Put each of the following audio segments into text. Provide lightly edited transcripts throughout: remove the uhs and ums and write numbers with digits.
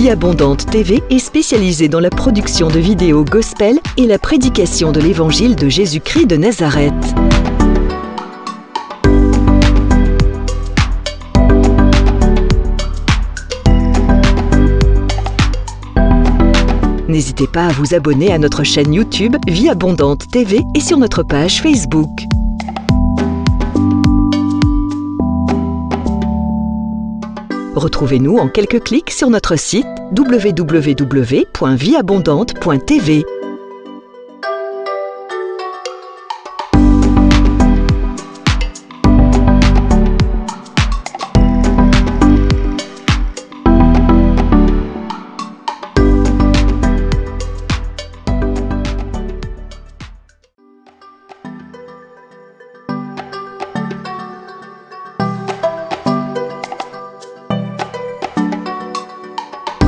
Vie Abondante TV est spécialisée dans la production de vidéos gospel et la prédication de l'évangile de Jésus-Christ de Nazareth. N'hésitez pas à vous abonner à notre chaîne YouTube Vie Abondante TV et sur notre page Facebook. Retrouvez-nous en quelques clics sur notre site www.vieabondante.tv.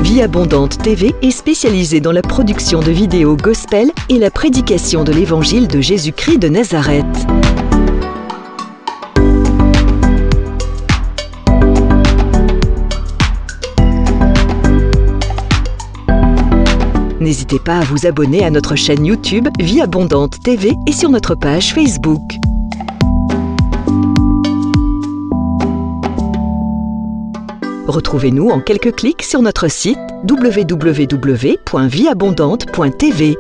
Vie Abondante TV est spécialisée dans la production de vidéos gospel et la prédication de l'évangile de Jésus-Christ de Nazareth. N'hésitez pas à vous abonner à notre chaîne YouTube Vie Abondante TV et sur notre page Facebook. Retrouvez-nous en quelques clics sur notre site www.vieabondante.tv.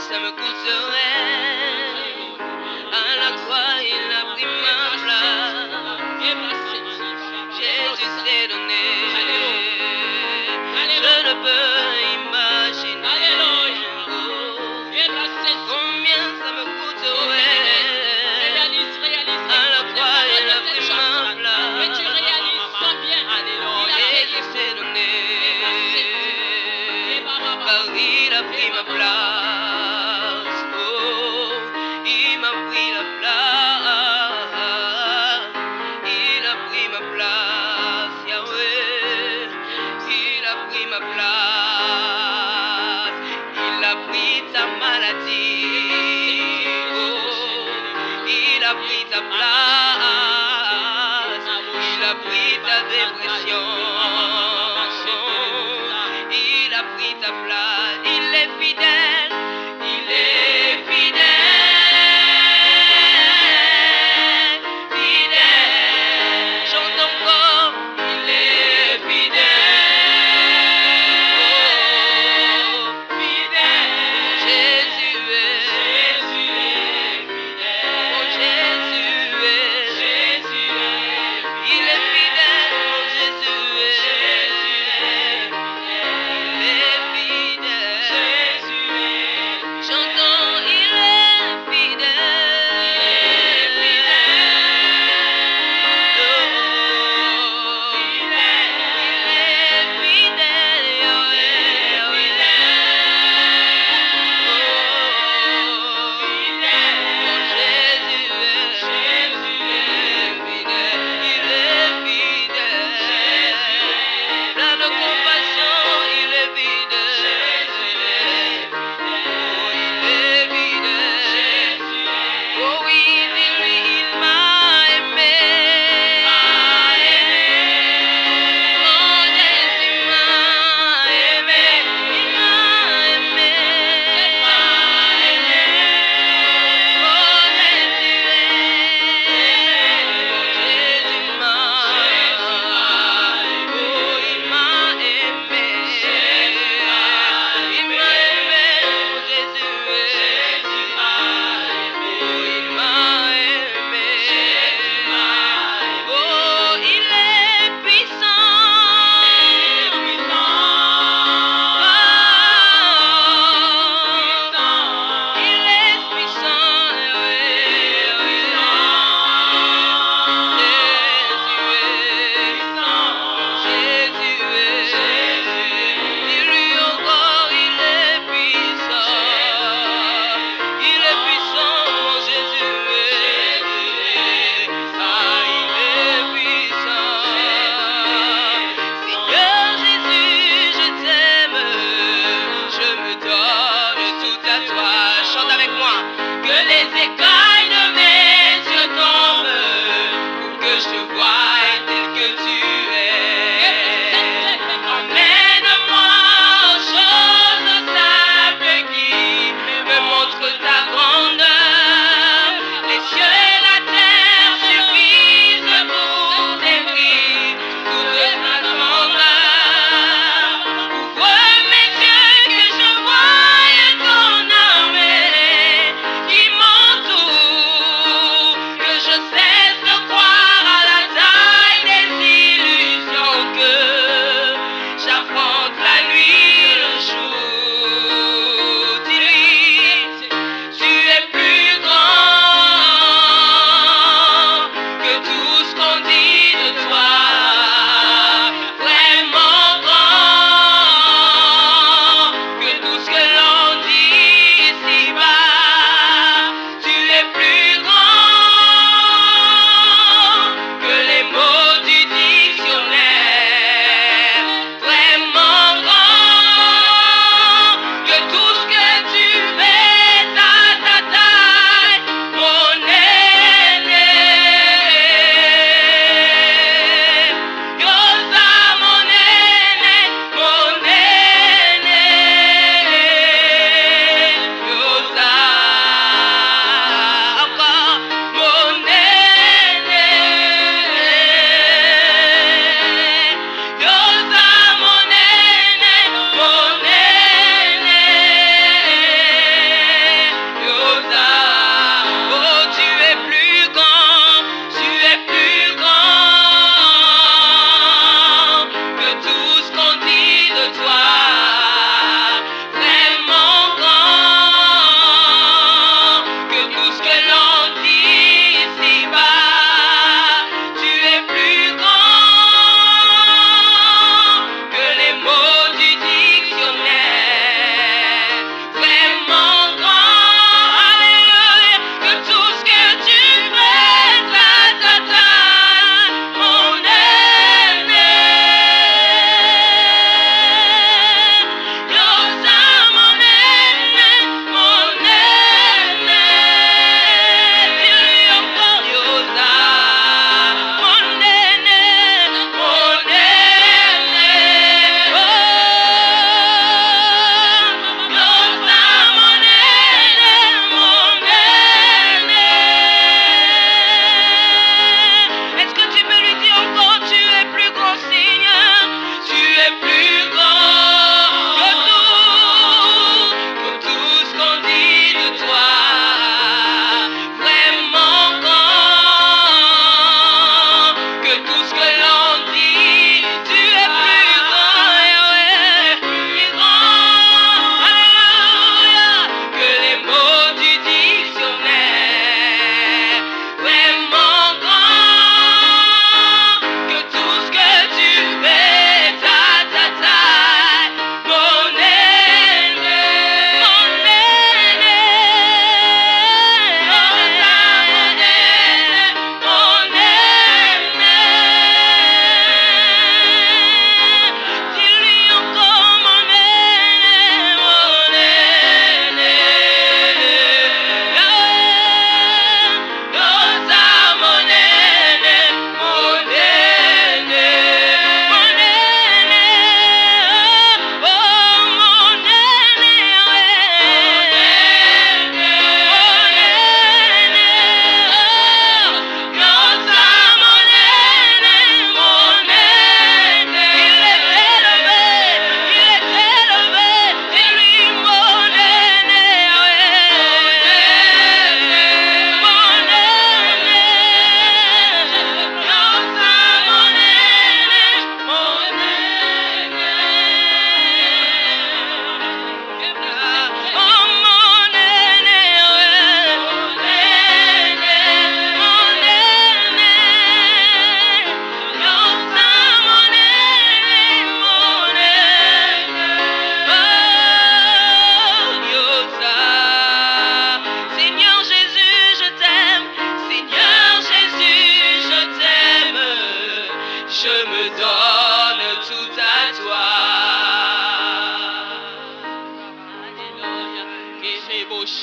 Ça me coûterait à la croix, il a pris ma place. Jésus s'est donné. Je ne peux imaginer combien ça me coûterait. À la croix, il a pris ma place. Jésus s'est donné. Car il a pris ma place. Il a pris ta place, il a pris ta dépression, il a pris ta place, il est fidèle, il est fidèle, fidèle, chante encore, il est fidèle, fidèle, Jésus est fidèle.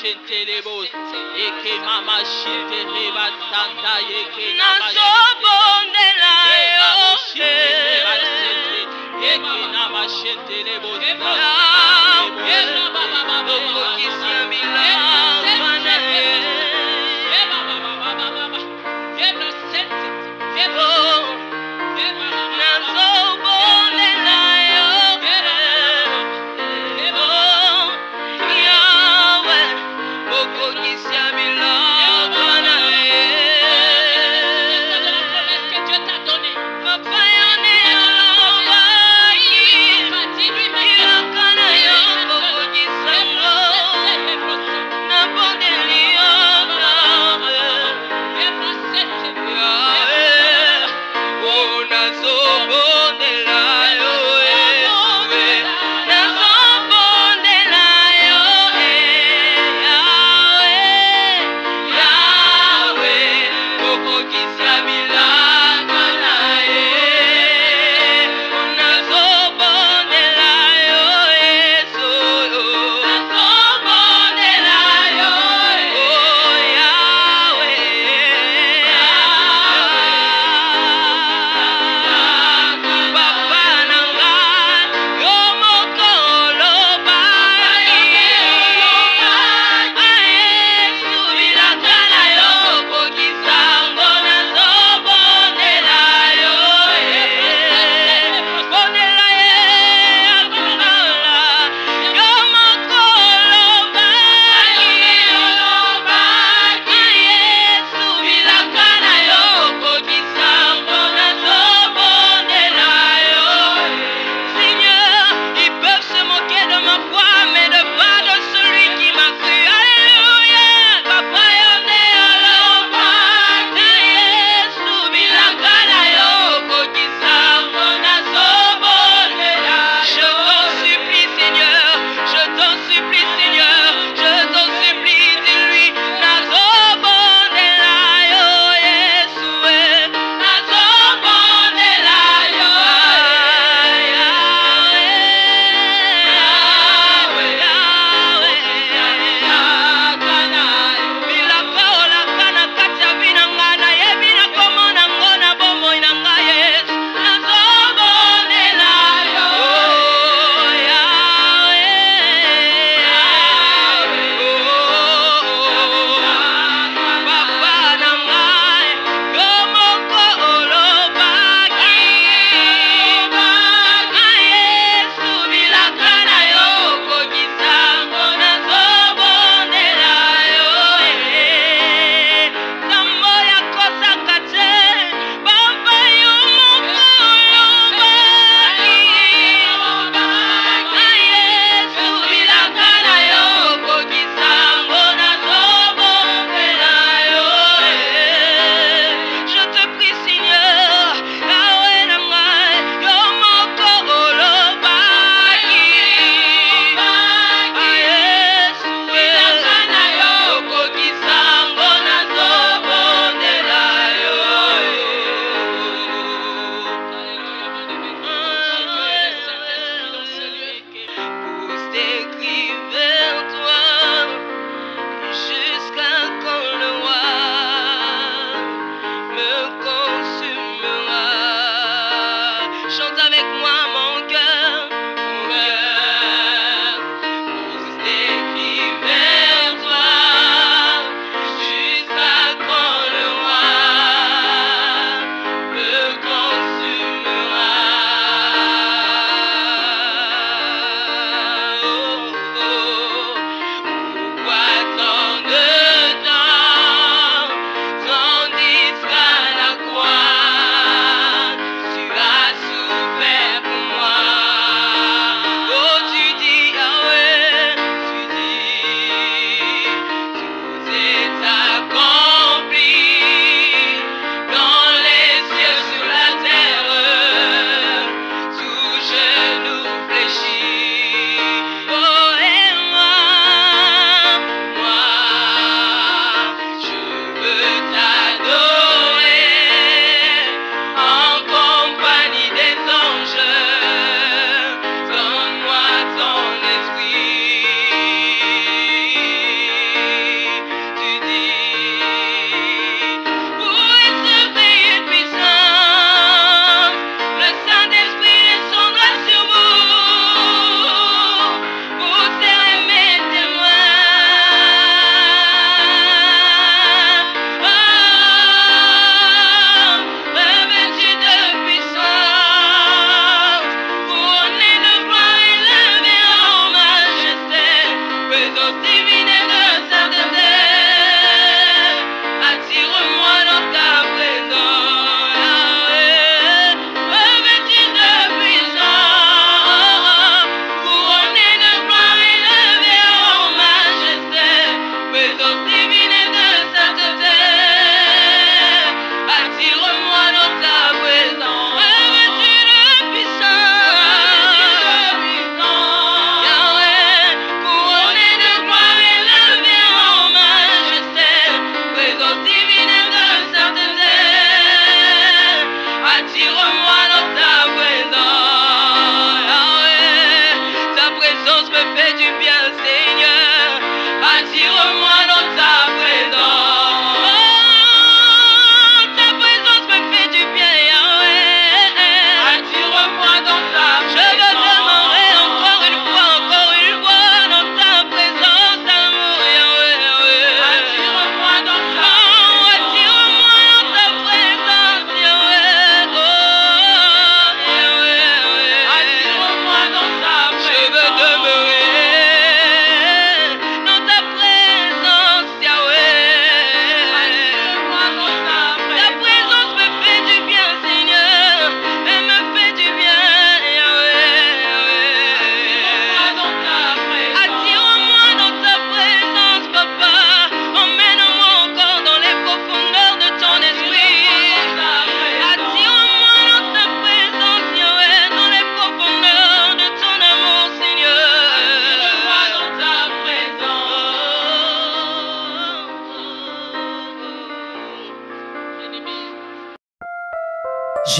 shentelebos. Eke mama shenteleba santa eke nama nazobondela yo eke nama shentelebos. okokisa bilamba na ye nazobondela yo yawe okokisa bilamba na ye papa yone alobaki ilakana yo okokisa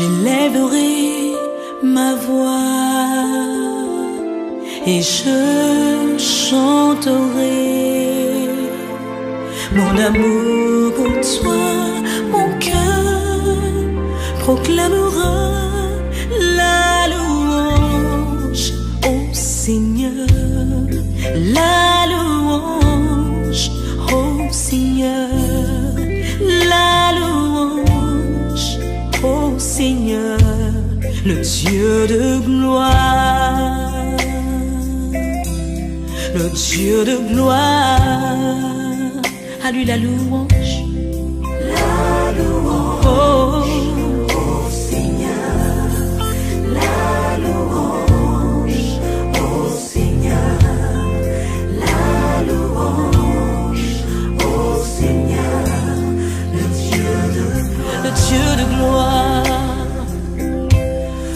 J'élèverai ma voix et je chanterai mon amour pour toi, mon cœur proclamera la louange au Seigneur, la louange au Seigneur, la louange au Seigneur, le Dieu de gloire, le Dieu de gloire. À lui la louange, oh, au Seigneur, la louange, au Seigneur, la louange, au Seigneur, le Dieu de gloire, le Dieu de gloire,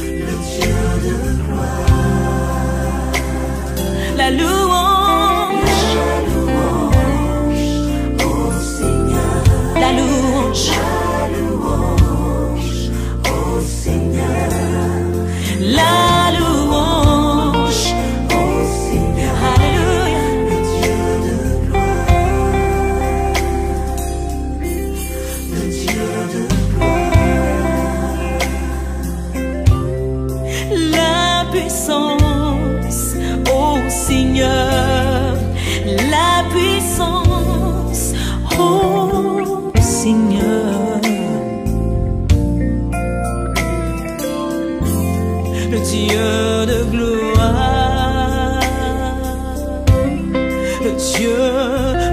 le Dieu de gloire, la louange. La louange, au Seigneur, la louange, au Seigneur, alléluia, le Dieu de gloire, le Dieu de gloire, la puissance au Seigneur, la puissance au Seigneur, le Dieu de gloire, le Dieu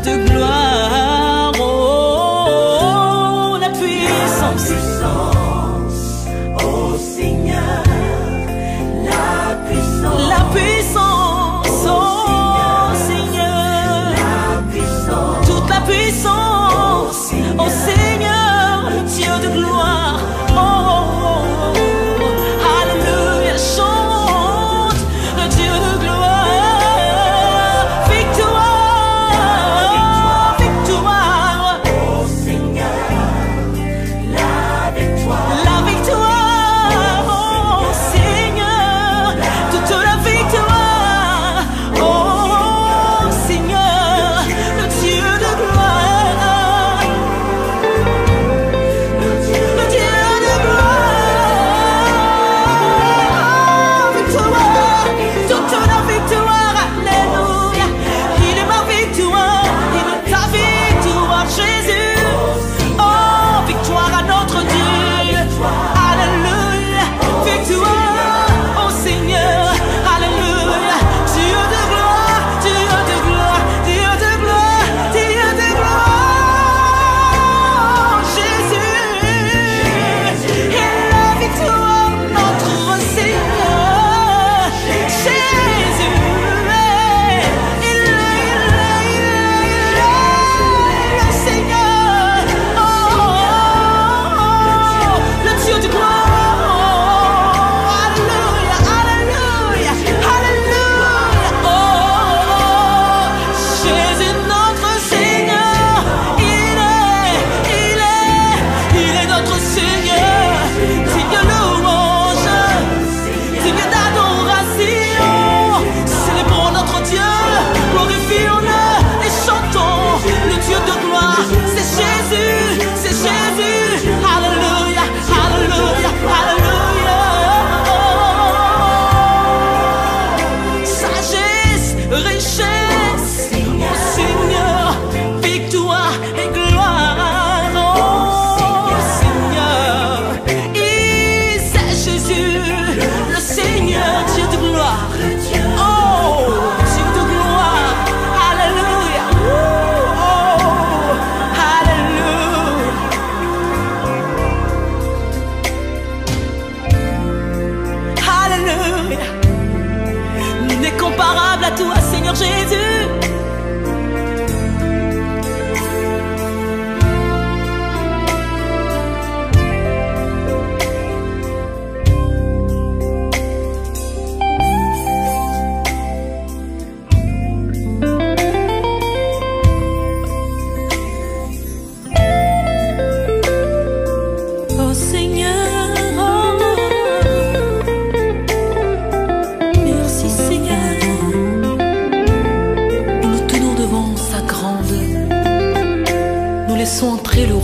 de gloire, oh, la puissance, au Seigneur, la puissance, la puissance, oh Seigneur, la puissance, toute la puissance, oh Seigneur, le Dieu de gloire, oh, alléluia, chante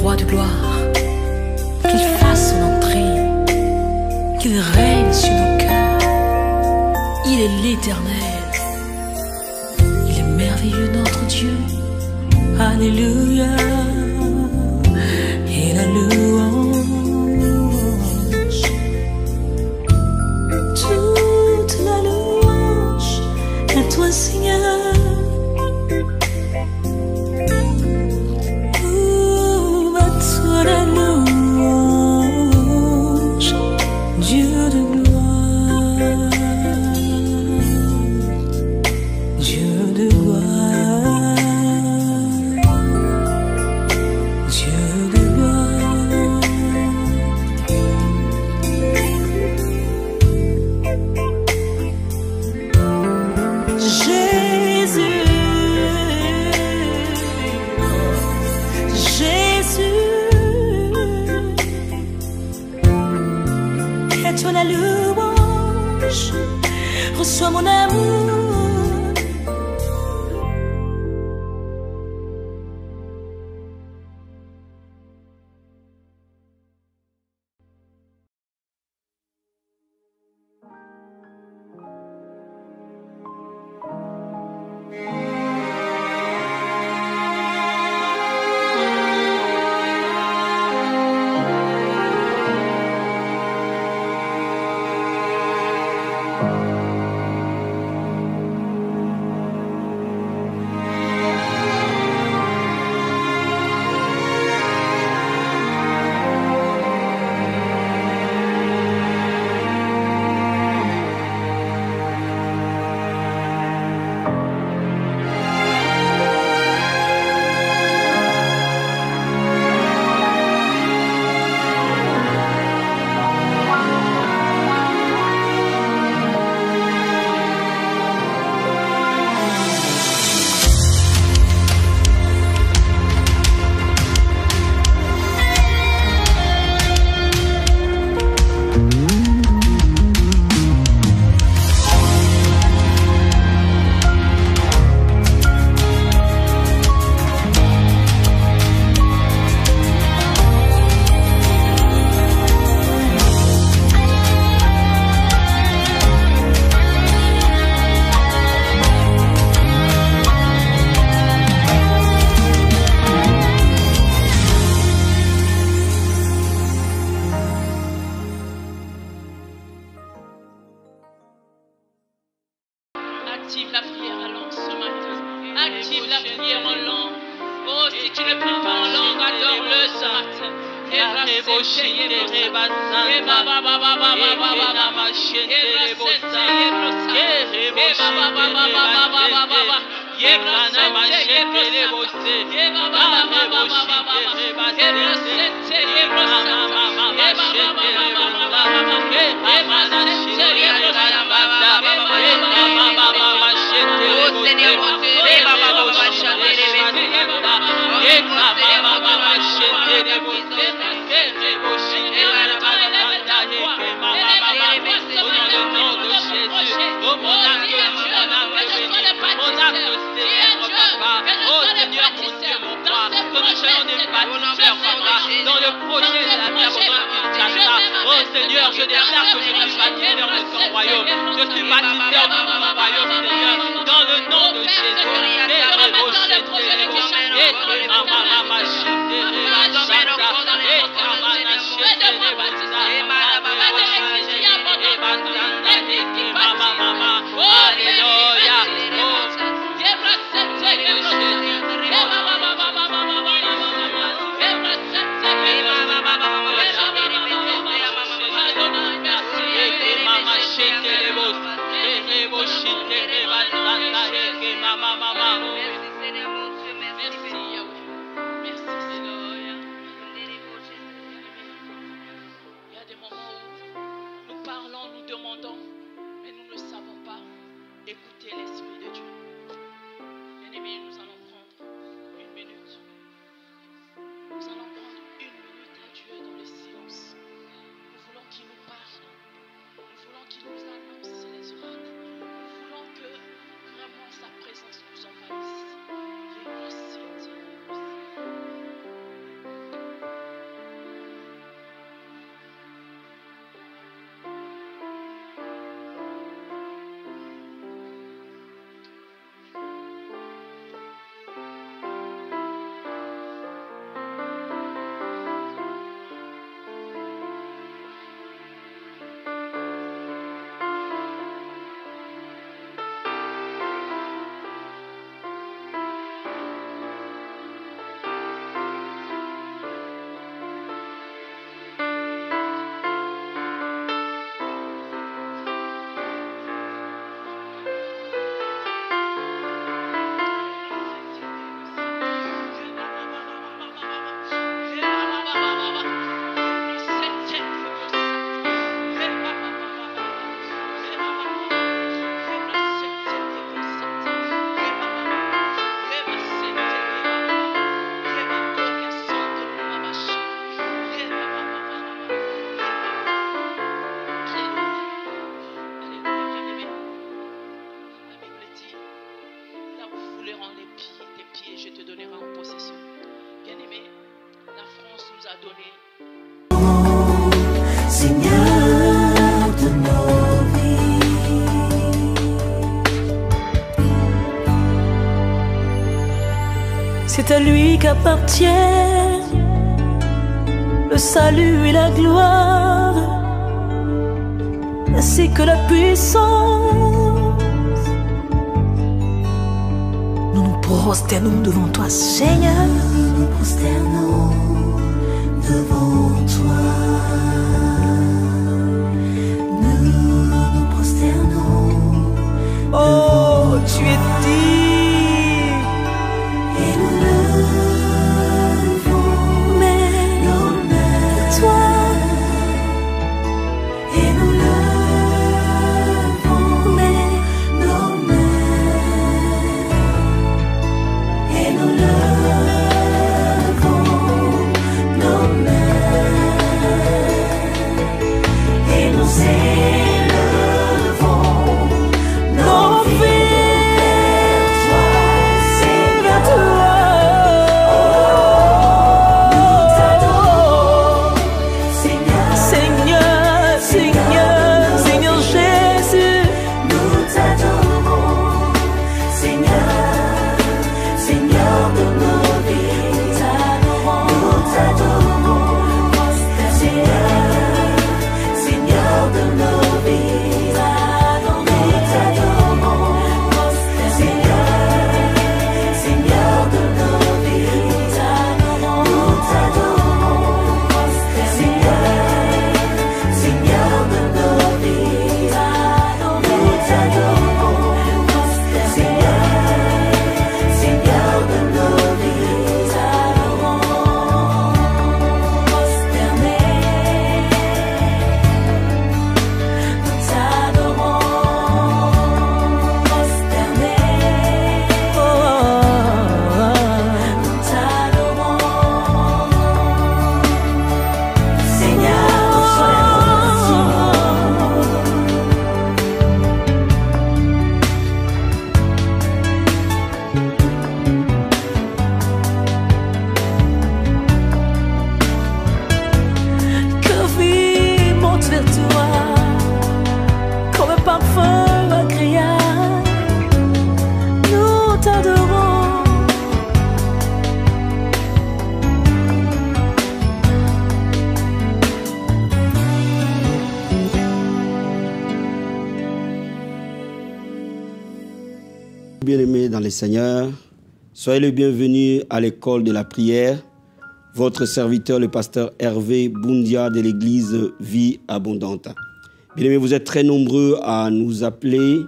roi de gloire, qu'il fasse son entrée, qu'il règne sur nos cœurs. Il est l'Éternel, il est merveilleux notre Dieu. Alléluia, et la louange, toute la louange à toi Seigneur. La louange, reçois mon amour. Active la prière en langue ce matin. Active la prière en langue. Oh, si tu ne pries pas en langue, adore-le ce matin. Dans le projet de la vie abondante, oh Seigneur, je déclare que je suis bâtisseur de ton royaume. Je suis bâtisseur de ton royaume, Seigneur, dans le nom de Jésus. Merci. donner. Seigneur de nos vies. C'est à lui qu'appartient le salut et la gloire, ainsi que la puissance. Nous nous prosternons devant toi, Seigneur. Nous nous prosternons devant toi. Nous nous prosternons. Oh, tu es digne. Et nous levons nos mains à toi. Et nous levons nos mains. Et nous levons nos mains. Et nous élevons nos vies vers toi, Seigneur. Seigneur, Seigneur, Seigneur Jésus. Nous t'adorons, Seigneur, Seigneur de nos vies. Nous t'adorons, Seigneur, Seigneur de nos vies. Nous t'adorons, Seigneur, Seigneur de nos vies. Nous t'adorons, Seigneur, Seigneur de nos vies. Nous t'adorons, Seigneur, Seigneur de nos vies. Nous t'adorons, prosternés. Oh, Nous t'adorons, Seigneur, sois que vie monte vers toi comme un parfum agréable. Nous t'adorons. Bien-aimés dans les Seigneurs, soyez les bienvenus à l'école de la prière. Votre serviteur, le pasteur Hervé Boundia de l'église Vie Abondante. Bien-aimés, vous êtes très nombreux à nous appeler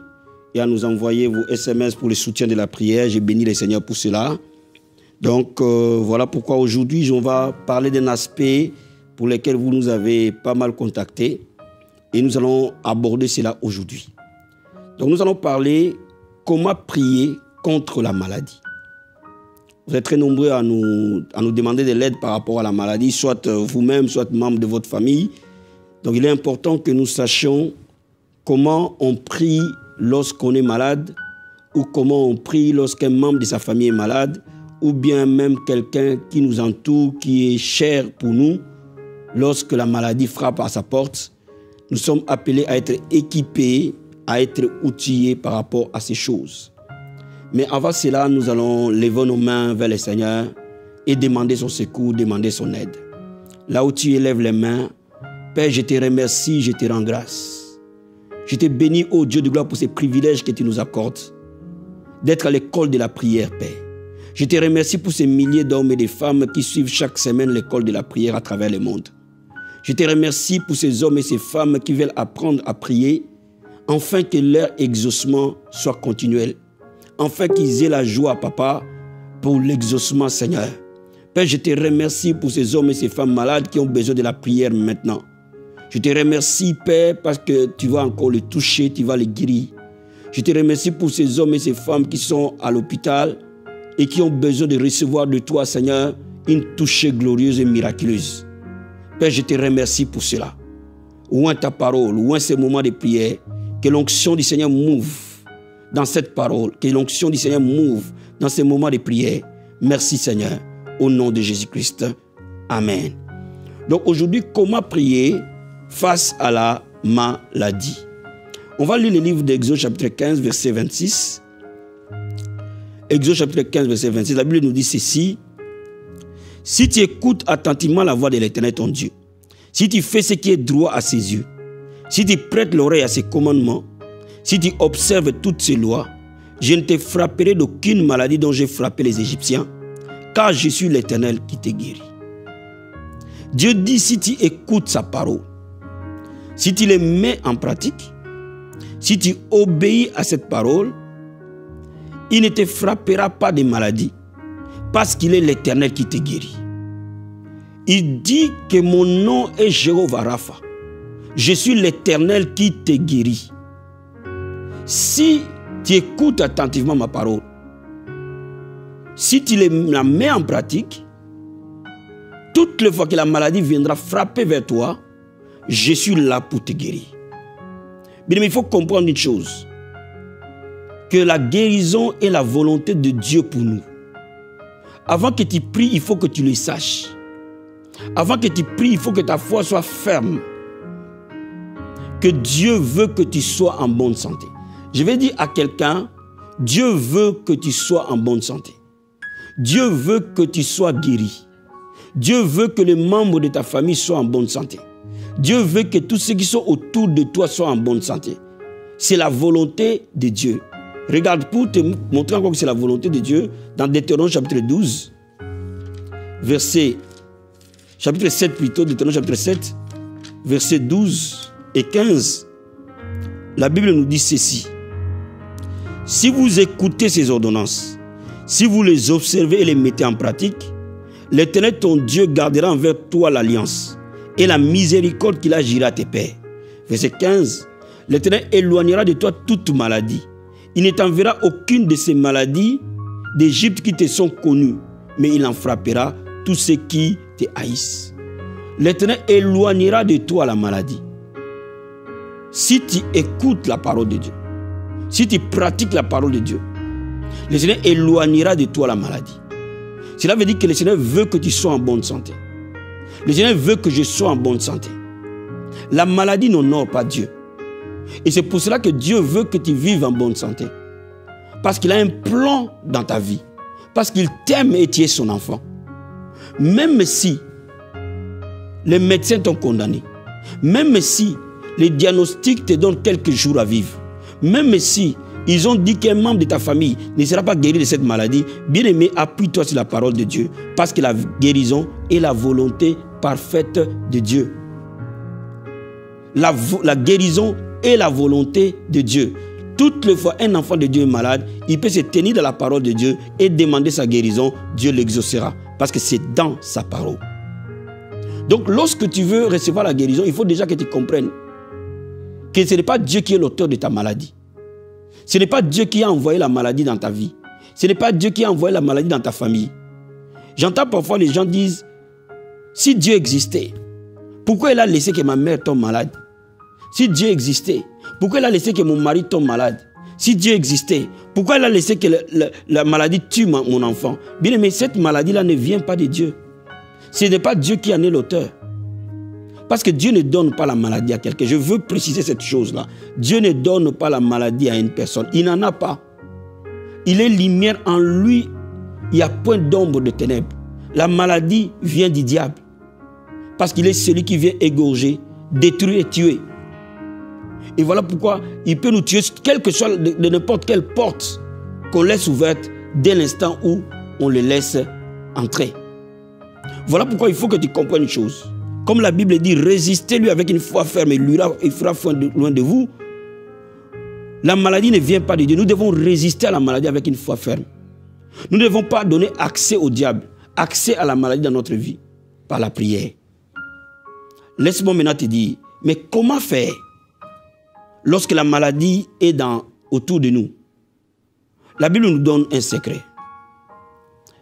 et à nous envoyer vos SMS pour le soutien de la prière. J'ai béni les Seigneurs pour cela. Donc, voilà pourquoi aujourd'hui, on va parler d'un aspect pour lequel vous nous avez pas mal contactés. Et nous allons aborder cela aujourd'hui. Donc, nous allons parler comment prier contre la maladie. Vous êtes très nombreux à nous demander de l'aide par rapport à la maladie, soit vous-même, soit membre de votre famille. Donc, il est important que nous sachions comment on prie lorsqu'on est malade, ou comment on prie lorsqu'un membre de sa famille est malade, ou bien même quelqu'un qui nous entoure, qui est cher pour nous, lorsque la maladie frappe à sa porte. Nous sommes appelés à être équipés, à être outillés par rapport à ces choses. Mais avant cela, nous allons lever nos mains vers le Seigneur et demander son secours, demander son aide. Là où tu élèves les mains, Père, je te remercie, je te rends grâce. Je te bénis, ô Dieu de gloire, pour ces privilèges que tu nous accordes, d'être à l'école de la prière, Père. Je te remercie pour ces milliers d'hommes et de femmes qui suivent chaque semaine l'école de la prière à travers le monde. Je te remercie pour ces hommes et ces femmes qui veulent apprendre à prier, afin que leur exaucement soit continuel. Afin qu'ils aient la joie, Papa, pour l'exaucement, Seigneur. Père, je te remercie pour ces hommes et ces femmes malades qui ont besoin de la prière maintenant. Je te remercie, Père, parce que tu vas encore les toucher, tu vas les guérir. Je te remercie pour ces hommes et ces femmes qui sont à l'hôpital et qui ont besoin de recevoir de toi, Seigneur, une touchée glorieuse et miraculeuse. Père, je te remercie pour cela. Ouvre ta parole, ouvre ces moments de prière, que l'onction du Seigneur move dans cette parole, que l'onction du Seigneur move dans ces moments de prière. Merci Seigneur, au nom de Jésus-Christ. Amen. Donc aujourd'hui, comment prier face à la maladie? On va lire le livre d'Exode chapitre 15, verset 26. Exode chapitre 15, verset 26. La Bible nous dit ceci. Si tu écoutes attentivement la voix de l'Éternel ton Dieu, si tu fais ce qui est droit à ses yeux, si tu prêtes l'oreille à ses commandements, si tu observes toutes ses lois, je ne te frapperai d'aucune maladie dont j'ai frappé les Égyptiens, car je suis l'Éternel qui te guérit. Dieu dit, si tu écoutes sa parole, si tu les mets en pratique, si tu obéis à cette parole, il ne te frappera pas de maladie, parce qu'il est l'Éternel qui te guérit. Il dit que mon nom est Jéhovah Rapha. Je suis l'Éternel qui te guérit. Si tu écoutes attentivement ma parole, si tu la mets en pratique, toutes les fois que la maladie viendra frapper vers toi, je suis là pour te guérir. Mais il faut comprendre une chose, que la guérison est la volonté de Dieu pour nous. Avant que tu pries, il faut que tu le saches. Avant que tu pries, il faut que ta foi soit ferme. Que Dieu veut que tu sois en bonne santé. Je vais dire à quelqu'un, Dieu veut que tu sois en bonne santé. Dieu veut que tu sois guéri. Dieu veut que les membres de ta famille soient en bonne santé. Dieu veut que tous ceux qui sont autour de toi soient en bonne santé. C'est la volonté de Dieu. Regarde, pour te montrer encore que c'est la volonté de Dieu, dans Deutéronome chapitre 12, chapitre 7 plutôt, Deutéronome chapitre 7, versets 12 et 15, la Bible nous dit ceci. Si vous écoutez ces ordonnances, si vous les observez et les mettez en pratique, l'Éternel ton Dieu gardera envers toi l'alliance et la miséricorde qu'il agira à tes pères. Verset 15, l'Éternel éloignera de toi toute maladie. Il ne t'enverra aucune de ces maladies d'Égypte qui te sont connues, mais il en frappera tous ceux qui te haïssent. L'Éternel éloignera de toi la maladie. Si tu écoutes la parole de Dieu, si tu pratiques la parole de Dieu, le Seigneur éloignera de toi la maladie. Cela veut dire que le Seigneur veut que tu sois en bonne santé. Le Seigneur veut que je sois en bonne santé. La maladie n'honore pas Dieu. Et c'est pour cela que Dieu veut que tu vives en bonne santé. Parce qu'il a un plan dans ta vie. Parce qu'il t'aime et tu es son enfant. Même si les médecins t'ont condamné, même si les diagnostics te donnent quelques jours à vivre, même si ils ont dit qu'un membre de ta famille ne sera pas guéri de cette maladie, bien aimé, appuie-toi sur la parole de Dieu. Parce que la guérison est la volonté parfaite de Dieu. La guérison est la volonté de Dieu. Toutes les fois un enfant de Dieu est malade, il peut se tenir dans la parole de Dieu et demander sa guérison, Dieu l'exaucera. Parce que c'est dans sa parole. Donc lorsque tu veux recevoir la guérison, il faut déjà que tu comprennes que ce n'est pas Dieu qui est l'auteur de ta maladie. Ce n'est pas Dieu qui a envoyé la maladie dans ta vie. Ce n'est pas Dieu qui a envoyé la maladie dans ta famille. J'entends parfois les gens disent, si Dieu existait, pourquoi il a laissé que ma mère tombe malade? Si Dieu existait, pourquoi il a laissé que mon mari tombe malade? Si Dieu existait, pourquoi il a laissé que la maladie tue mon enfant? Bien aimé, cette maladie-là ne vient pas de Dieu. Ce n'est pas Dieu qui en est l'auteur. Parce que Dieu ne donne pas la maladie à quelqu'un. Je veux préciser cette chose-là. Dieu ne donne pas la maladie à une personne. Il n'en a pas. Il est lumière en lui. Il n'y a point d'ombre de ténèbres. La maladie vient du diable. Parce qu'il est celui qui vient égorger, détruire et tuer. Et voilà pourquoi il peut nous tuer, quelle que soit de n'importe quelle porte qu'on laisse ouverte dès l'instant où on le laisse entrer. Voilà pourquoi il faut que tu comprennes une chose. Comme la Bible dit, résistez-lui avec une foi ferme et il fera foi loin de vous. La maladie ne vient pas de Dieu. Nous devons résister à la maladie avec une foi ferme. Nous ne devons pas donner accès au diable, accès à la maladie dans notre vie, par la prière. Laisse-moi maintenant te dire, mais comment faire lorsque la maladie est autour de nous? La Bible nous donne un secret.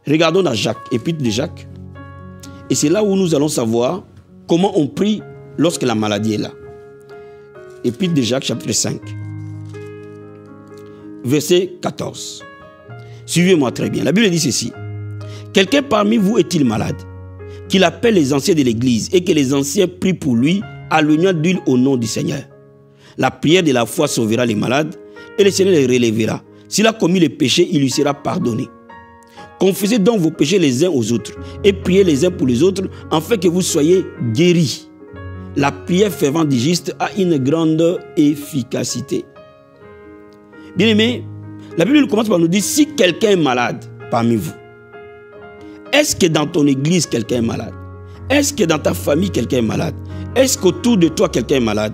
Regardons dans Jacques, épître de Jacques. Et c'est là où nous allons savoir comment on prie lorsque la maladie est là. Épître de Jacques, chapitre 5. Verset 14. Suivez-moi très bien. La Bible dit ceci. Quelqu'un parmi vous est-il malade? qu'il appelle les anciens de l'église et que les anciens prient pour lui à l'oignon d'huile au nom du Seigneur. La prière de la foi sauvera les malades et le Seigneur les relèvera. S'il a commis le péché, il lui sera pardonné. Confessez donc vos péchés les uns aux autres et priez les uns pour les autres afin que vous soyez guéris. La prière fervente du juste a une grande efficacité. Bien-aimés, la Bible commence par nous dire si quelqu'un est malade parmi vous, est-ce que dans ton église quelqu'un est malade? Est-ce que dans ta famille quelqu'un est malade? Est-ce qu'autour de toi quelqu'un est malade?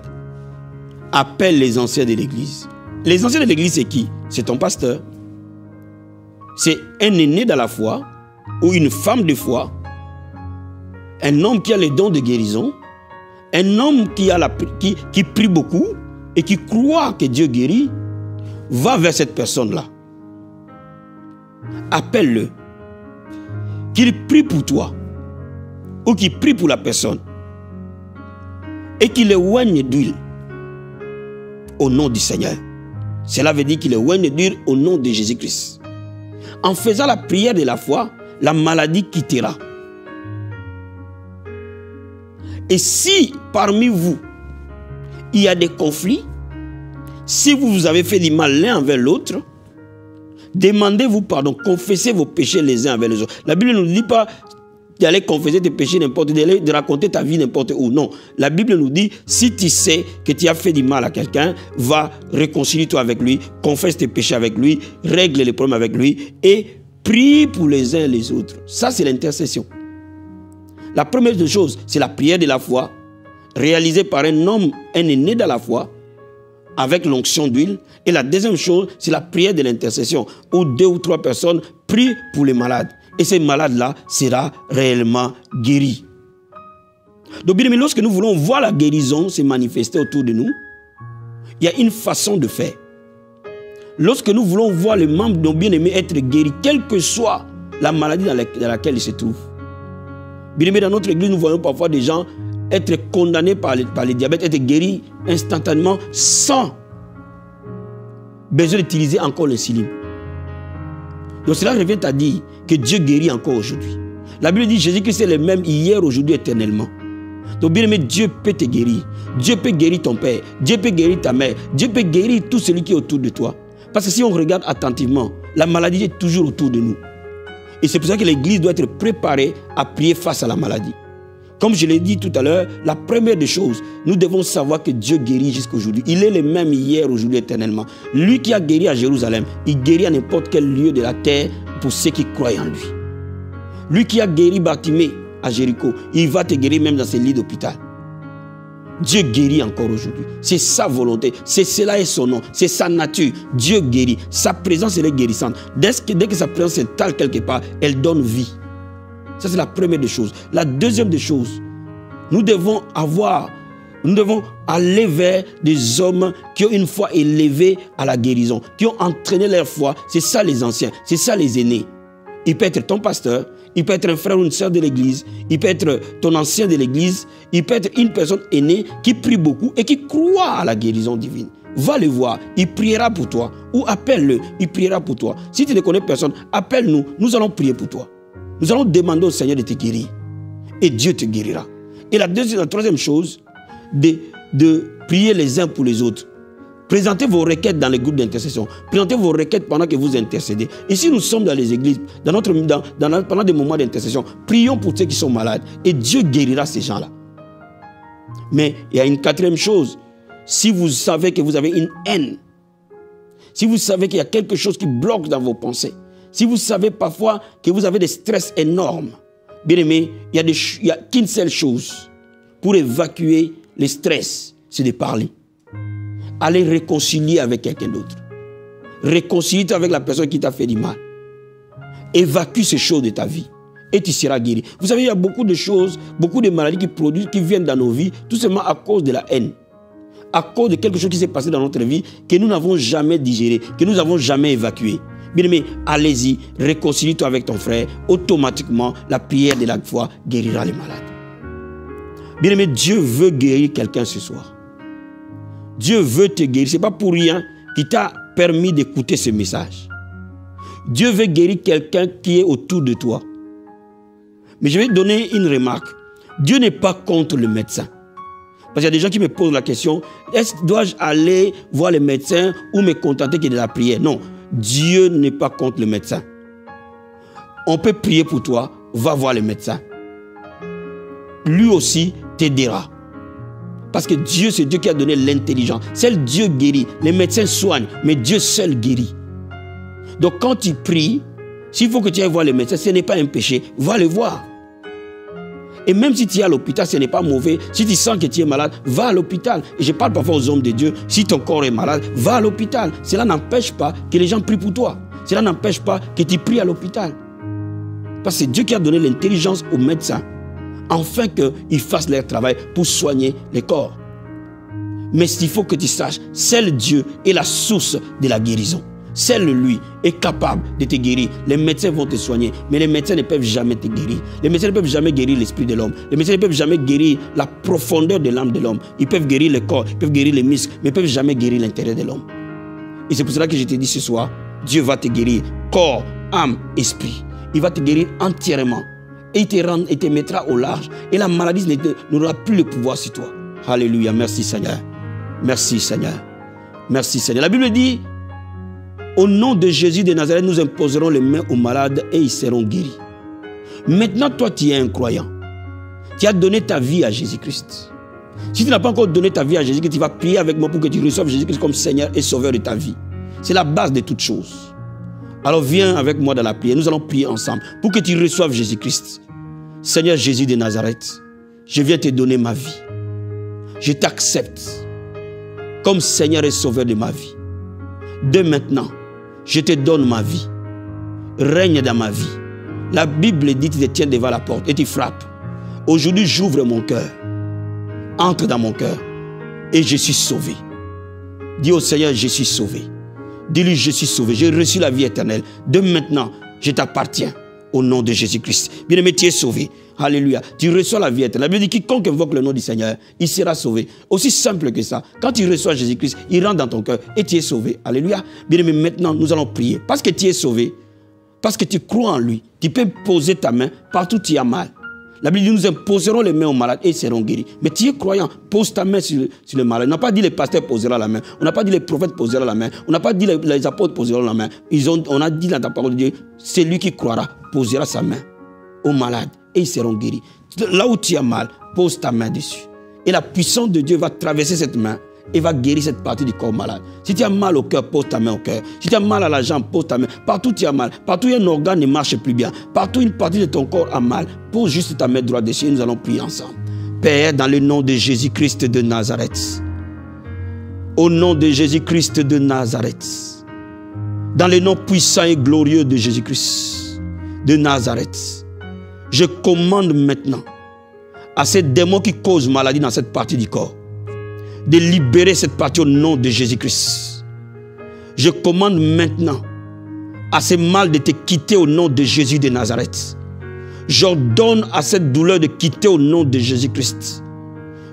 Appelle les anciens de l'église. Les anciens de l'église, c'est qui? C'est ton pasteur. C'est un aîné dans la foi ou une femme de foi, un homme qui a les dons de guérison, un homme qui prie beaucoup et qui croit que Dieu guérit. Va vers cette personne-là. Appelle-le. Qu'il prie pour toi ou qu'il prie pour la personne et qu'il le oigne d'huile au nom du Seigneur. Cela veut dire qu'il le oigne d'huile au nom de Jésus-Christ. En faisant la prière de la foi, la maladie quittera. Et si parmi vous, il y a des conflits, si vous avez fait du mal l'un envers l'autre, demandez-vous pardon, confessez vos péchés les uns envers les autres. La Bible ne nous dit pas d'aller confesser tes péchés n'importe où, de raconter ta vie n'importe où. Non, la Bible nous dit, si tu sais que tu as fait du mal à quelqu'un, va, réconcilie-toi avec lui, confesse tes péchés avec lui, règle les problèmes avec lui et prie pour les uns et les autres. Ça, c'est l'intercession. La première des choses, c'est la prière de la foi, réalisée par un homme, un aîné dans la foi, avec l'onction d'huile. Et la deuxième chose, c'est la prière de l'intercession, où 2 ou 3 personnes prient pour les malades. Et ces malades-là seront réellement guéris. Donc, bien aimé, lorsque nous voulons voir la guérison se manifester autour de nous, il y a une façon de faire. Lorsque nous voulons voir les membres de nos bien-aimés être guéris, quelle que soit la maladie dans laquelle ils se trouvent. Bien aimé, dans notre église, nous voyons parfois des gens être condamnés par le diabète, être guéris instantanément sans besoin d'utiliser encore l'insuline. Donc cela revient à dire que Dieu guérit encore aujourd'hui. La Bible dit Jésus-Christ est le même hier, aujourd'hui, éternellement. Donc bien aimé, Dieu peut te guérir. Dieu peut guérir ton père. Dieu peut guérir ta mère. Dieu peut guérir tout celui qui est autour de toi. Parce que si on regarde attentivement, la maladie est toujours autour de nous. Et c'est pour ça que l'église doit être préparée à prier face à la maladie. Comme je l'ai dit tout à l'heure, la première des choses, nous devons savoir que Dieu guérit jusqu'à aujourd'hui. Il est le même hier, aujourd'hui, éternellement. Lui qui a guéri à Jérusalem, il guérit à n'importe quel lieu de la terre pour ceux qui croient en lui. Lui qui a guéri Bartimée à Jéricho, il va te guérir même dans ses lits d'hôpital. Dieu guérit encore aujourd'hui. C'est sa volonté. Cela est son nom. C'est sa nature. Dieu guérit. Sa présence, elle est guérissante. Dès que sa présence s'installe quelque part, elle donne vie. Ça, c'est la première des choses. La deuxième des choses, nous devons aller vers des hommes qui ont une foi élevée à la guérison, qui ont entraîné leur foi. C'est ça les anciens, c'est ça les aînés. Il peut être ton pasteur, il peut être un frère ou une sœur de l'église, il peut être ton ancien de l'église, il peut être une personne aînée qui prie beaucoup et qui croit à la guérison divine. Va le voir, il priera pour toi. Ou appelle-le, il priera pour toi. Si tu ne connais personne, appelle-nous, nous allons prier pour toi. Nous allons demander au Seigneur de te guérir. Et Dieu te guérira. Et la troisième chose, de prier les uns pour les autres. Présentez vos requêtes dans les groupes d'intercession. Présentez vos requêtes pendant que vous intercédez. Ici, nous sommes dans les églises, pendant des moments d'intercession. Prions pour ceux qui sont malades. Et Dieu guérira ces gens-là. Mais il y a une quatrième chose. Si vous savez que vous avez une haine, si vous savez qu'il y a quelque chose qui bloque dans vos pensées, si vous savez parfois que vous avez des stress énormes, bien aimé, il n'y a qu'une seule chose pour évacuer les stress, c'est de parler. Allez réconcilier avec quelqu'un d'autre. Réconcilie-toi avec la personne qui t'a fait du mal. Évacue ces choses de ta vie et tu seras guéri. Vous savez, il y a beaucoup de choses, beaucoup de maladies qui viennent dans nos vies, tout simplement à cause de la haine. À cause de quelque chose qui s'est passé dans notre vie que nous n'avons jamais digéré, que nous n'avons jamais évacué. Bien aimé, allez-y, réconcilie-toi avec ton frère. Automatiquement, la prière de la foi guérira les malades. Bien aimé, Dieu veut guérir quelqu'un ce soir. Dieu veut te guérir. Ce n'est pas pour rien qu'il t'a permis d'écouter ce message. Dieu veut guérir quelqu'un qui est autour de toi. Mais je vais donner une remarque. Dieu n'est pas contre le médecin. Parce qu'il y a des gens qui me posent la question, dois-je aller voir le médecin ou me contenter que de la prière? Non, Dieu n'est pas contre le médecin. On peut prier pour toi, va voir le médecin. Lui aussi t'aidera. Parce que Dieu, c'est Dieu qui a donné l'intelligence. Seul Dieu guérit. Les médecins soignent, mais Dieu seul guérit. Donc quand tu pries, s'il faut que tu ailles voir le médecin, ce n'est pas un péché, va le voir. Et même si tu es à l'hôpital, ce n'est pas mauvais. Si tu sens que tu es malade, va à l'hôpital. Et je parle parfois aux hommes de Dieu, si ton corps est malade, va à l'hôpital. Cela n'empêche pas que les gens prient pour toi. Cela n'empêche pas que tu pries à l'hôpital. Parce que c'est Dieu qui a donné l'intelligence aux médecins, afin qu'ils fassent leur travail pour soigner les corps. Mais il faut que tu saches, seul Dieu est la source de la guérison. Seul lui est capable de te guérir. Les médecins vont te soigner, mais les médecins ne peuvent jamais te guérir. Les médecins ne peuvent jamais guérir l'esprit de l'homme. Les médecins ne peuvent jamais guérir la profondeur de l'âme de l'homme. Ils peuvent guérir le corps, ils peuvent guérir les muscles, mais ils ne peuvent jamais guérir l'intérieur de l'homme. Et c'est pour cela que je te dis ce soir, Dieu va te guérir corps, âme, esprit. Il va te guérir entièrement. Et il te mettra au large. Et la maladie n'aura plus le pouvoir sur toi. Alléluia. Merci Seigneur. Merci Seigneur. Merci Seigneur. La Bible dit, au nom de Jésus de Nazareth, nous imposerons les mains aux malades et ils seront guéris. Maintenant, toi, tu es un croyant. Tu as donné ta vie à Jésus-Christ. Si tu n'as pas encore donné ta vie à Jésus-Christ, tu vas prier avec moi pour que tu reçoives Jésus-Christ comme Seigneur et Sauveur de ta vie. C'est la base de toutes choses. Alors viens avec moi dans la prière. Nous allons prier ensemble pour que tu reçoives Jésus-Christ. Seigneur Jésus de Nazareth, je viens te donner ma vie. Je t'accepte comme Seigneur et Sauveur de ma vie. De maintenant, je te donne ma vie. Règne dans ma vie. La Bible dit, tu te tiens devant la porte et tu frappes. Aujourd'hui, j'ouvre mon cœur. Entre dans mon cœur et je suis sauvé. Dis au Seigneur, je suis sauvé. Dis-lui, je suis sauvé. J'ai reçu la vie éternelle. De maintenant, je t'appartiens au nom de Jésus-Christ. Bien-aimé, tu es sauvé. Alléluia. Tu reçois la vie éternelle. La Bible dit, quiconque invoque le nom du Seigneur, il sera sauvé. Aussi simple que ça. Quand tu reçois Jésus-Christ, il rentre dans ton cœur et tu es sauvé. Alléluia. Bien-aimé, maintenant, nous allons prier. Parce que tu es sauvé, parce que tu crois en lui, tu peux poser ta main partout où tu as mal. La Bible dit, nous imposerons les mains aux malades et ils seront guéris. Mais tu es croyant, pose ta main sur le malade. On n'a pas dit les pasteurs poseront la main. On n'a pas dit les prophètes poseront la main. On n'a pas dit les apôtres poseront la main. On a dit dans ta parole de Dieu, c'est lui qui croira, posera sa main aux malades et ils seront guéris. Là où tu as mal, pose ta main dessus. Et la puissance de Dieu va traverser cette main et va guérir cette partie du corps malade. Si tu as mal au cœur, pose ta main au cœur. Si tu as mal à la jambe, pose ta main. Partout où tu as mal, partout où un organe ne marche plus bien, partout où une partie de ton corps a mal, pose juste ta main droite dessus et nous allons prier ensemble. Père, dans le nom de Jésus-Christ de Nazareth, au nom de Jésus-Christ de Nazareth, dans le nom puissant et glorieux de Jésus-Christ de Nazareth, je commande maintenant à ces démons qui causent maladie dans cette partie du corps de libérer cette partie au nom de Jésus-Christ. Je commande maintenant à ces mal de te quitter au nom de Jésus de Nazareth. J'ordonne à cette douleur de quitter au nom de Jésus-Christ.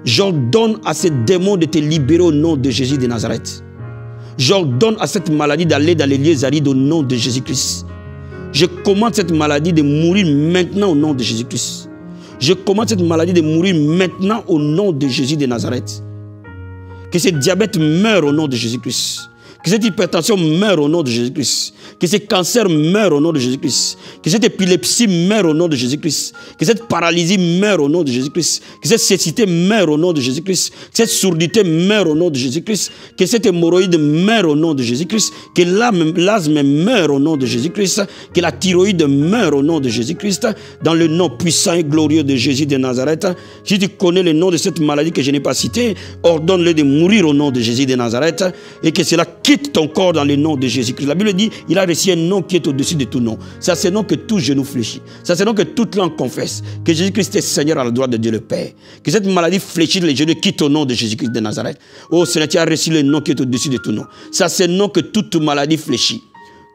J'ordonne à ces démons de te libérer au nom de Jésus de Nazareth. J'ordonne à cette maladie d'aller dans les lieux arides au nom de Jésus-Christ. Je commande cette maladie de mourir maintenant au nom de Jésus-Christ. Je commande cette maladie de mourir maintenant au nom de Jésus de Nazareth. Que ce diabète meure au nom de Jésus-Christ. Que cette hypertension meure au nom de Jésus-Christ. Que ce cancer meure au nom de Jésus-Christ. Que cette épilepsie meure au nom de Jésus-Christ. Que cette paralysie meure au nom de Jésus-Christ. Que cette cécité meure au nom de Jésus-Christ. Que cette surdité meure au nom de Jésus-Christ. Que cette hémorroïde meure au nom de Jésus-Christ. Que l'asthme meure au nom de Jésus-Christ. Que la thyroïde meure au nom de Jésus-Christ. Dans le nom puissant et glorieux de Jésus de Nazareth. Si tu connais le nom de cette maladie que je n'ai pas citée, ordonne-le de mourir au nom de Jésus de Nazareth. Et que cela quitte ton corps dans le nom de Jésus-Christ. La Bible dit, il a reçu un nom qui est au-dessus de tout nom. C'est à ce nom que tout genou fléchit. C'est à ce nom que toute langue confesse que Jésus-Christ est Seigneur à la droite de Dieu le Père. Que cette maladie fléchie les genoux quitte au nom de Jésus-Christ de Nazareth. Oh Seigneur, tu as reçu le nom qui est au-dessus de tout nom. C'est à ce nom que toute maladie fléchit.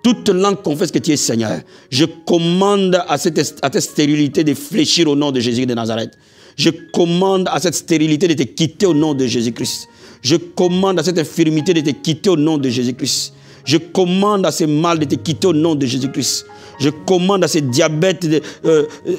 Toute langue confesse que tu es Seigneur. Je commande à cette stérilité de fléchir au nom de Jésus de Nazareth. Je commande à cette stérilité de te quitter au nom de Jésus-Christ. Je commande à cette infirmité de te quitter au nom de Jésus-Christ. Je commande à ces mal de te quitter au nom de Jésus-Christ. Je commande à ces diabètes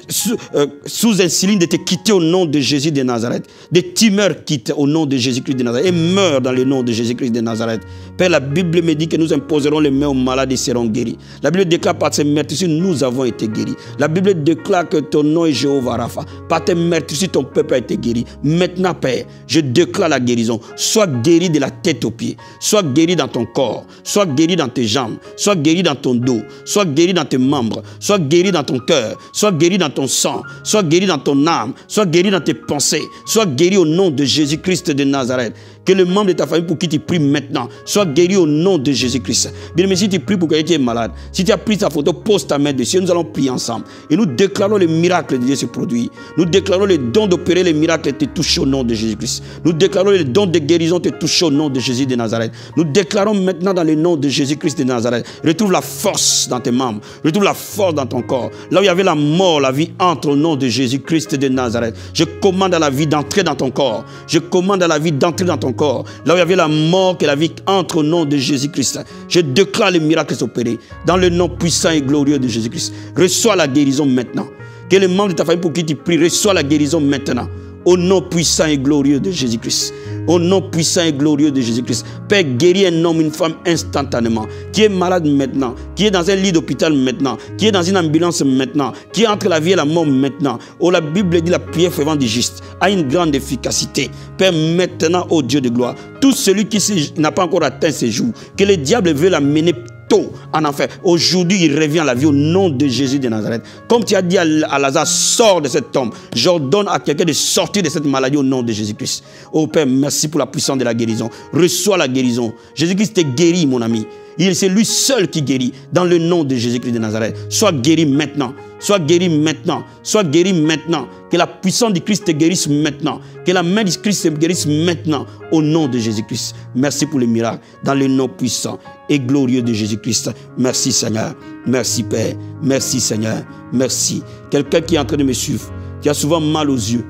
sous insuline de te quitter au nom de Jésus de Nazareth. Des tumeurs quittent au nom de Jésus-Christ de Nazareth et meurent dans le nom de Jésus-Christ de Nazareth. Père, la Bible me dit que nous imposerons les mains aux malades et seront guéris. La Bible déclare par ces meurtrissures, nous avons été guéris. La Bible déclare que ton nom est Jéhovah Rapha. Par tes meurtrissures, ton peuple a été guéri. Maintenant, Père, je déclare la guérison. Sois guéri de la tête aux pieds. Sois guéri dans ton corps. Sois guéri dans tes jambes. Sois guéri dans ton dos. Sois guéri dans tes membres. Sois guéri dans ton cœur. Sois guéri dans ton sang. Sois guéri dans ton âme. Sois guéri dans tes pensées. Sois guéri au nom de Jésus-Christ de Nazareth. Que le membre de ta famille pour qui tu pries maintenant soit guéri au nom de Jésus-Christ. Bien, mais si tu pries pour quelqu'un qui est malade, si tu as pris sa photo, pose ta main dessus. Nous allons prier ensemble. Et nous déclarons les miracles de Dieu se produire. Nous déclarons les dons d'opérer les miracles te toucher au nom de Jésus-Christ. Nous déclarons les dons de guérison te toucher au nom de Jésus de Nazareth. Nous déclarons maintenant dans le nom de Jésus-Christ de Nazareth. Retrouve la force dans tes membres. Retrouve la force dans ton corps. Là où il y avait la mort, la vie entre au nom de Jésus-Christ de Nazareth. Je commande à la vie d'entrer dans ton corps. Je commande à la vie d'entrer dans ton corps. Là où il y avait la mort, que la vie entre au nom de Jésus-Christ. Je déclare les miracles s'opérer dans le nom puissant et glorieux de Jésus-Christ. Reçois la guérison maintenant. Que les membres de ta famille pour qui tu pries reçois la guérison maintenant. Au nom puissant et glorieux de Jésus-Christ. Au nom puissant et glorieux de Jésus-Christ. Père, guéris un homme, une femme instantanément. Qui est malade maintenant. Qui est dans un lit d'hôpital maintenant. Qui est dans une ambulance maintenant. Qui est entre la vie et la mort maintenant. Oh, la Bible dit la prière fervente du juste a une grande efficacité. Père, maintenant, ô Dieu de gloire, tout celui qui n'a pas encore atteint ses jours, que le diable veut l'amener tôt en enfer. Aujourd'hui, il revient à la vie au nom de Jésus de Nazareth. Comme tu as dit à Lazare, sors de cette tombe. J'ordonne à quelqu'un de sortir de cette maladie au nom de Jésus-Christ. Oh Père, merci pour la puissance de la guérison. Reçois la guérison. Jésus-Christ te guérit, mon ami. C'est lui seul qui guérit dans le nom de Jésus-Christ de Nazareth. Sois guéri maintenant. Sois guéri maintenant. Sois guéri maintenant. Que la puissance du Christ te guérisse maintenant. Que la main du Christ te guérisse maintenant. Au nom de Jésus-Christ. Merci pour les miracles. Dans le nom puissant et glorieux de Jésus-Christ. Merci Seigneur. Merci Père. Merci Seigneur. Merci. Quelqu'un qui est en train de me suivre, qui a souvent mal aux yeux.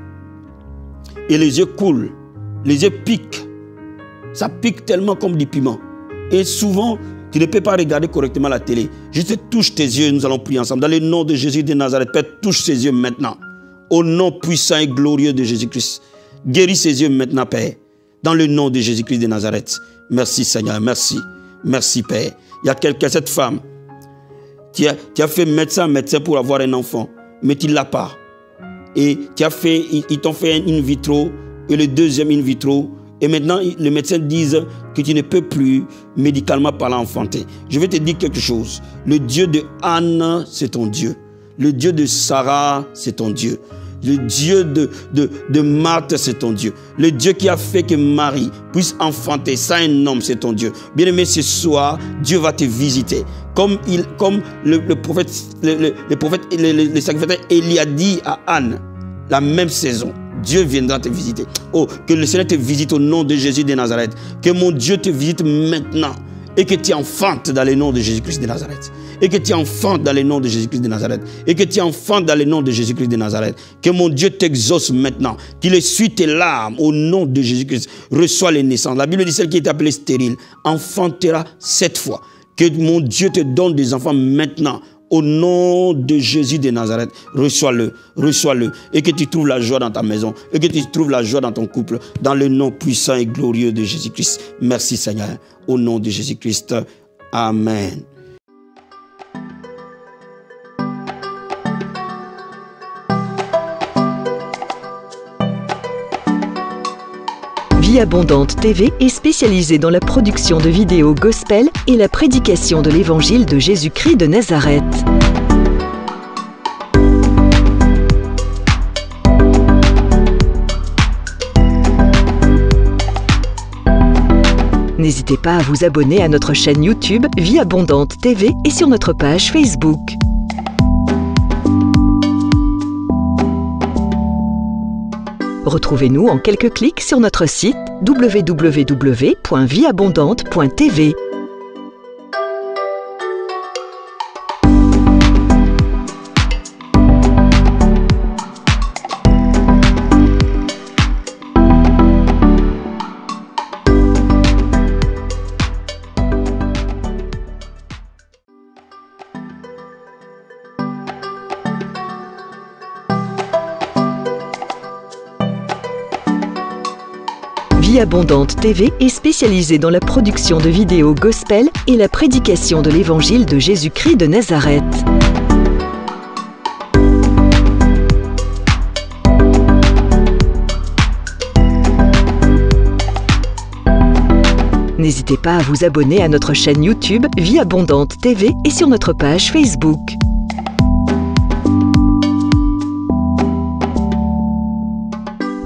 Et les yeux coulent. Les yeux piquent. Ça pique tellement comme du piment. Et souvent, tu ne peux pas regarder correctement la télé. Juste touche tes yeux, nous allons prier ensemble. Dans le nom de Jésus de Nazareth, Père, touche ses yeux maintenant. Au nom puissant et glorieux de Jésus-Christ. Guéris ses yeux maintenant, Père. Dans le nom de Jésus-Christ de Nazareth. Merci Seigneur, merci. Merci Père. Il y a quelqu'un, cette femme, qui a fait médecin pour avoir un enfant, mais tu ne l'as pas. Et ils t'ont fait un in vitro, et le deuxième in vitro. Et maintenant, les médecins disent que tu ne peux plus, médicalement parlant, enfanter. Je vais te dire quelque chose. Le Dieu de Anne, c'est ton Dieu. Le Dieu de Sarah, c'est ton Dieu. Le Dieu de Marthe, c'est ton Dieu. Le Dieu qui a fait que Marie puisse enfanter sans un homme, c'est ton Dieu. Bien-aimé, ce soir, Dieu va te visiter. Comme le prophète, le sacrificateur Élie a dit à Anne, la même saison. Dieu viendra te visiter. Oh, que le Seigneur te visite au nom de Jésus de Nazareth. Que mon Dieu te visite maintenant. Et que tu enfantes dans le nom de Jésus-Christ de Nazareth. Et que tu enfantes dans le nom de Jésus-Christ de Nazareth. Et que tu enfantes dans le nom de Jésus-Christ de Nazareth. Que mon Dieu t'exauce maintenant. Qu'il essuie tes larmes au nom de Jésus-Christ. Reçois les naissances. La Bible dit celle qui est appelée stérile enfantera 7 fois. Que mon Dieu te donne des enfants maintenant. Au nom de Jésus de Nazareth, reçois-le, reçois-le. Et que tu trouves la joie dans ta maison. Et que tu trouves la joie dans ton couple. Dans le nom puissant et glorieux de Jésus-Christ. Merci Seigneur. Au nom de Jésus-Christ. Amen. Vie Abondante TV est spécialisée dans la production de vidéos gospel et la prédication de l'évangile de Jésus-Christ de Nazareth. N'hésitez pas à vous abonner à notre chaîne YouTube Vie Abondante TV et sur notre page Facebook. Retrouvez-nous en quelques clics sur notre site www.vieabondante.tv. Vie Abondante TV est spécialisée dans la production de vidéos gospel et la prédication de l'évangile de Jésus-Christ de Nazareth. N'hésitez pas à vous abonner à notre chaîne YouTube Vie Abondante TV et sur notre page Facebook.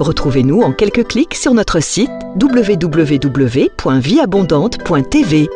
Retrouvez-nous en quelques clics sur notre site www.vieabondante.tv.